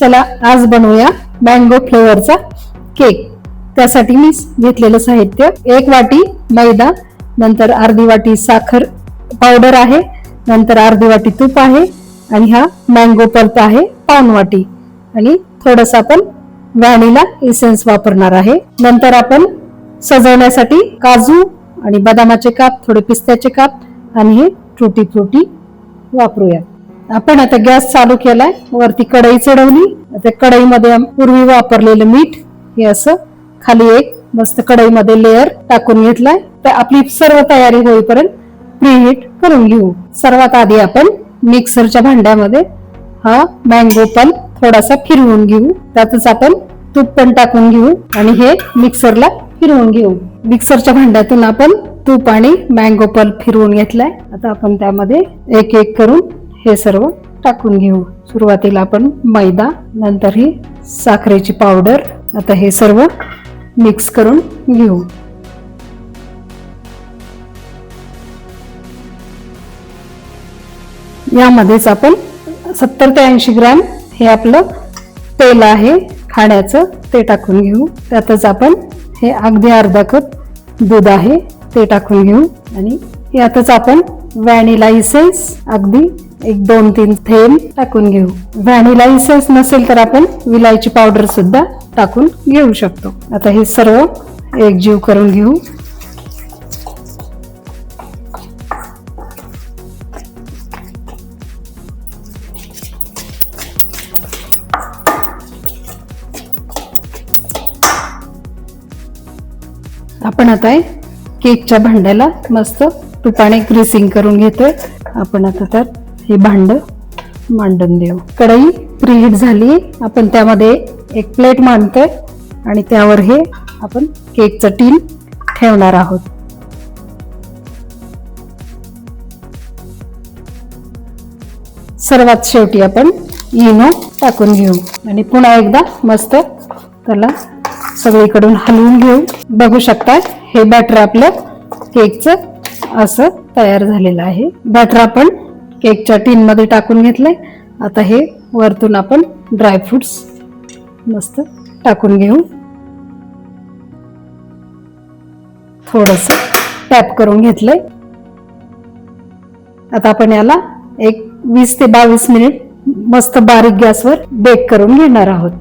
चला आज बनवूया मँगो फ्लेवरचा केक। त्यासाठी मी घेतलेलं साहित्य 1 वाटी मैदा, नंतर अर्धी वाटी साखर पावडर आहे, नंतर अर्धी वाटी तूप आहे आणि हा मँगो पल्प आहे पाऊण वाटी आणि थोडंसं आपण व्हॅनिला एसेन्स वापरणार आहे। नंतर आपण सजवण्यासाठी काजू आणि बदामाचे काप, थोडे पिस्त्याचे काप आणि हे टूटी फ्रुटी वापरूया। आपण आता गॅस चालू केलाय, वरती कढई चढवली। त्या कढईमध्ये पूर्वी वापरलेलं मीठ हे असं खाली एक मस्त कढईमध्ये लेअर टाकून घेतलाय। तर आपली सर्व तयारी होईपर्यंत प्रीहीट करून घेऊ। सर्वात आधी आपण मिक्सरच्या भांड्यामध्ये हा मँगो पल्प थोडासा फिरवून घेऊ। त्यातच आपण तूप पण टाकून घेऊ आणि हे मिक्सरला फिरवून घेऊ। मिक्सरच्या भांड्यातून आपण तूप आणि मँगो पल्प फिरवून घेतलाय। आता आपण त्यामध्ये एक एक करून हे सर्व टाकून घेऊ। सुरुवातीला आपण मैदा, नंतर ही साखरेची पावडर। आता हे सर्व मिक्स करून घेऊ। यामध्येच आपण 70 ते 80 ग्रॅम हे आपलं तेल आहे खाण्याचं, ते टाकून घेऊ। त्यातच आपण हे अगदी अर्धा कप दूध आहे ते टाकून घेऊ आणि यातच आपण व्हॅनिला इसेन्स अगदी 1-2-3 थेंब टाकून घेऊ। व्हॅनिला इसेन्स नसेल तर आपण विलायची पावडर सुद्धा टाकून घेऊ शकतो। आता हे सर्व एकजीव करून घेऊ। आपण आता केकच्या भांड्याला मस्त तुपाने ग्रीसिंग करून घेतोय। आपण आता त्यात हे भांड मांडून देऊ। कढई प्रीहीट झाली, आपण त्यामध्ये एक प्लेट मांडतोय आणि त्यावर हे आपण केकचं टीन ठेवणार आहोत। सर्वात शेवटी आपण इनो टाकून घेऊ आणि पुन्हा एकदा मस्त त्याला सगळीकडून हलवून घेऊ। बघू शकता हे बॅटर आपलं केकचं असं तयार झालेलं आहे। बॅटर आपण केकच्या टीन मध्ये टाकून घेतलंय। आता हे वरतून आपण ड्रायफ्रुट्स मस्त टाकून घेऊ। थोडस टॅप करून घेतलंय। आता आपण याला एक 20 ते 22 मिनिट मस्त बारीक गॅसवर बेक करून घेणार आहोत।